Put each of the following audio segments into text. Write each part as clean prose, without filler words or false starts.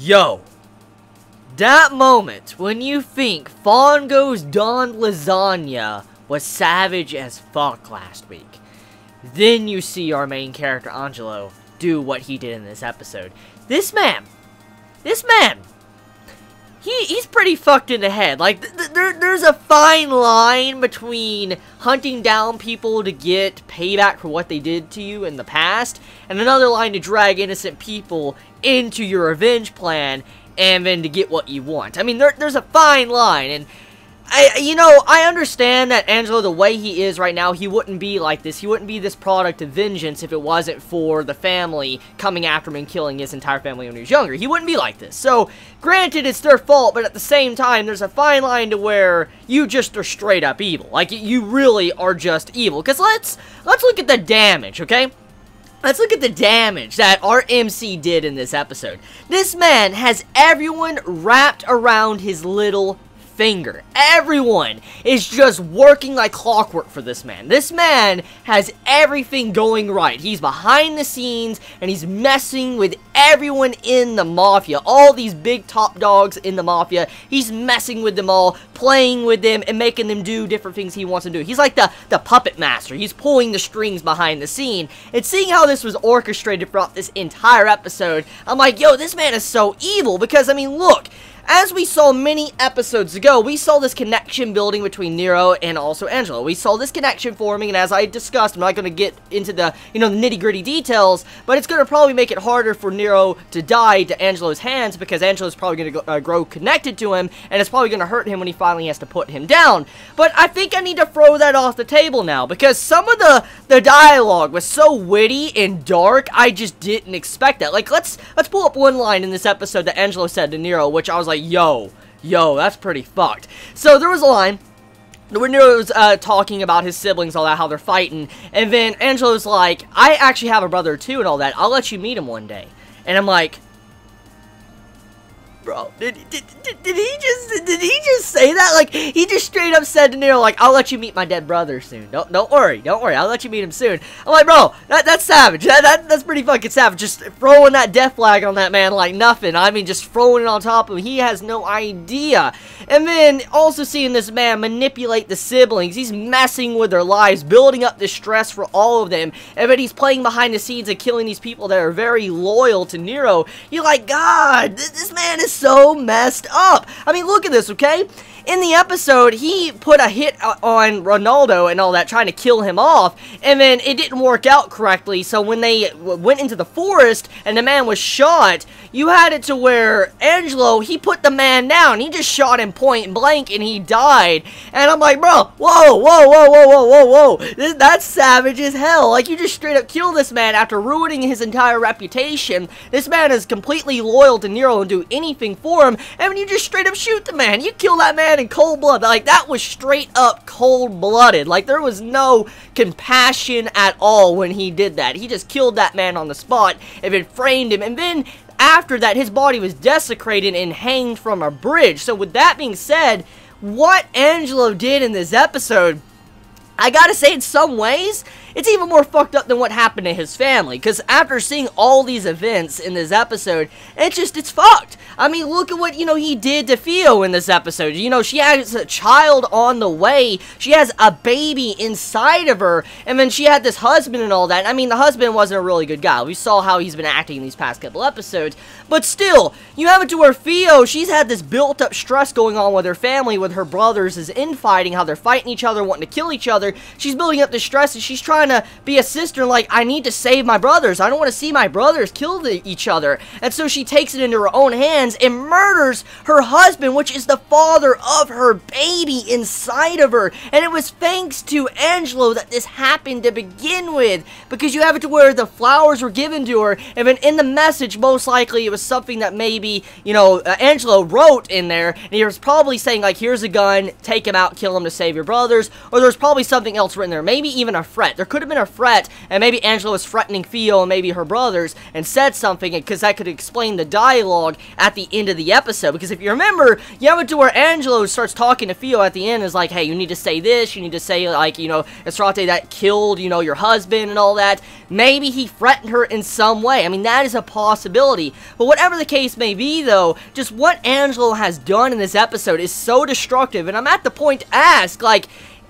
Yo, that moment when you think Fongo's Don Lasagna was savage as fuck last week, then you see our main character Angelo do what he did in this episode. This man, he's pretty fucked in the head. Like, there's a fine line between hunting down people to get payback for what they did to you in the past, and another line to drag innocent people into your revenge plan, and then to get what you want. I mean, there's a fine line, and I understand that Angelo, the way he is right now, he wouldn't be like this. He wouldn't be this product of vengeance if it wasn't for the family coming after him and killing his entire family when he was younger. He wouldn't be like this. So, granted, it's their fault, but at the same time, there's a fine line to where you just are straight up evil. Like, you really are just evil. Because let's look at the damage, okay? Let's look at the damage that our MC did in this episode. This man has everyone wrapped around his little finger. Everyone is just working like clockwork for this man. This man has everything going right. He's behind the scenes, and he's messing with everyone in the Mafia. All these big top dogs in the Mafia. He's messing with them all, playing with them, and making them do different things he wants to do. He's like the puppet master. He's pulling the strings behind the scene. And seeing how this was orchestrated throughout this entire episode, I'm like, yo, this man is so evil. Because, I mean, look, as we saw many episodes ago, we saw this connection building between Nero and also Angelo. We saw this connection forming, and as I discussed, I'm not going to get into the, the nitty-gritty details, but it's going to probably make it harder for Nero to die to Angelo's hands, because Angelo's probably going to grow connected to him, and it's probably going to hurt him when he finally has to put him down. But I think I need to throw that off the table now, because some of the dialogue was so witty and dark, I just didn't expect that. Like, let's pull up one line in this episode that Angelo said to Nero, which I was like, yo, that's pretty fucked. So there was a line where Nero was talking about his siblings, all that, how they're fighting, and then Angelo's like, I actually have a brother too and all that, I'll let you meet him one day. And I'm like, bro, did he just say that? Like, he just straight up said to Nero, like, I'll let you meet my dead brother soon. Don't worry, I'll let you meet him soon. I'm like, bro, that's savage. That's pretty fucking savage. Just throwing that death flag on that man like nothing. I mean, just throwing it on top of him. He has no idea. And then also seeing this man manipulate the siblings. He's messing with their lives, building up this stress for all of them. And then he's playing behind the scenes and killing these people that are very loyal to Nero. You're like, God, this man is so messed up. I mean, look at this, okay? In the episode, he put a hit on Ronaldo and all that, trying to kill him off, and then it didn't work out correctly, so when they went into the forest and the man was shot, you had it to where Angelo, he put the man down. He just shot him point blank and he died. And I'm like, bro, whoa. That's savage as hell. Like, you just straight up kill this man after ruining his entire reputation. This man is completely loyal to Nero and do anything for him, and you just straight up shoot the man. You kill that man in cold blood. Like, that was straight up cold-blooded. Like, there was no compassion at all when he did that. He just killed that man on the spot and then framed him, and then after that, his body was desecrated and hanged from a bridge. So with that being said, what Angelo did in this episode, I gotta say, in some ways, it's even more fucked up than what happened to his family. Because after seeing all these events in this episode, it's fucked. I mean, look at what, he did to Theo in this episode. She has a child on the way. She has a baby inside of her. And then she had this husband and all that. I mean, the husband wasn't a really good guy. We saw how he's been acting in these past couple episodes. But still, you have it to where Theo, she's had this built-up stress going on with her family, with her brothers is infighting, how they're fighting each other, wanting to kill each other. She's building up this stress, and she's trying to be a sister, like, I need to save my brothers. I don't want to see my brothers kill each other. And so she takes it into her own hands and murders her husband, which is the father of her baby inside of her. And it was thanks to Angelo that this happened to begin with, because you have it to where the flowers were given to her, and then in the message, most likely it was something that maybe, Angelo wrote in there, and he was probably saying, like, here's a gun, take him out, kill him to save your brothers, or there's probably something else written there, maybe even a threat. There could have been a threat, and maybe Angelo was threatening Theo and maybe her brothers, and said something, because that could explain the dialogue at the end of the episode. Because if you remember, you have it to where Angelo starts talking to Theo at the end, is like, hey, you need to say this, you need to say, like, you know, Estrate that killed, you know, your husband and all that. Maybe he threatened her in some way. I mean, that is a possibility. But whatever the case may be, though, just what Angelo has done in this episode is so destructive, and I'm at the point to ask, like,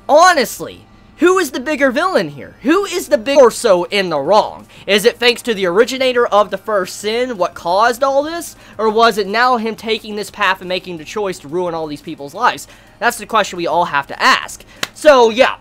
honestly, who is the bigger villain here? Who is the bigger so in the wrong? Is it thanks to the originator of the first sin, what caused all this? Or was it now him taking this path and making the choice to ruin all these people's lives? That's the question we all have to ask. So, yeah.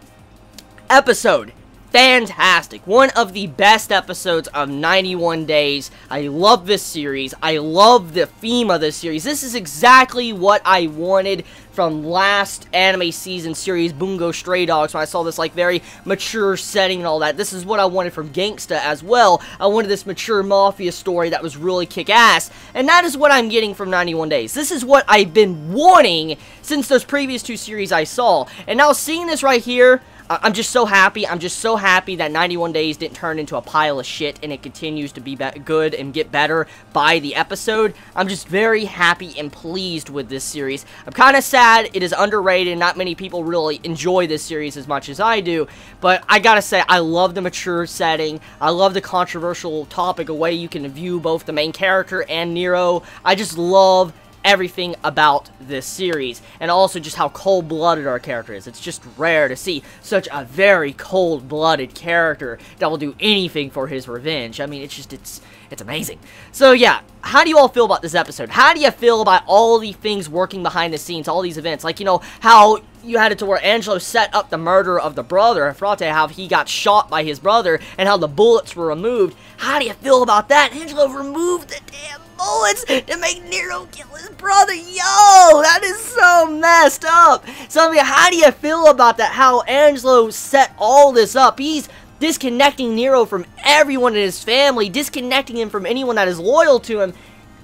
Episode. Fantastic. One of the best episodes of 91 Days. I love this series. I love the theme of this series. This is exactly what I wanted from last anime season series, Bungo Stray Dogs, when I saw this, like, very mature setting and all that. This is what I wanted from Gangsta as well. I wanted this mature mafia story that was really kick-ass, and that is what I'm getting from 91 Days. This is what I've been wanting since those previous two series I saw, and now seeing this right here, I'm just so happy. I'm just so happy that 91 Days didn't turn into a pile of shit and it continues to be good and get better by the episode. I'm just very happy and pleased with this series. I'm kind of sad it is underrated. Not many people really enjoy this series as much as I do, but I gotta say, I love the mature setting. I love the controversial topic, a way you can view both the main character and Nero. I just love everything about this series, and also just how cold-blooded our character is. It's just rare to see such a very cold-blooded character that will do anything for his revenge. I mean, it's amazing. So yeah, how do you all feel about this episode? How do you feel about all the things working behind the scenes, all these events? Like, you know, how you had it to where Angelo set up the murder of the brother, Frate, how he got shot by his brother, and how the bullets were removed. How do you feel about that? Angelo removed the damn bullets to make Nero kill his brother. Yo, that is so messed up. So, I mean, how do you feel about that? How Angelo set all this up? He's disconnecting Nero from everyone in his family, disconnecting him from anyone that is loyal to him.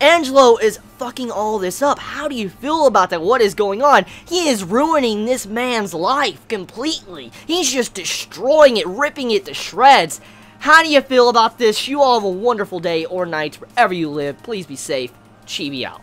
Angelo is fucking all this up. How do you feel about that? What is going on? He is ruining this man's life completely. He's just destroying it, ripping it to shreds. How do you feel about this? You all have a wonderful day or night wherever you live. Please be safe. Chibi out.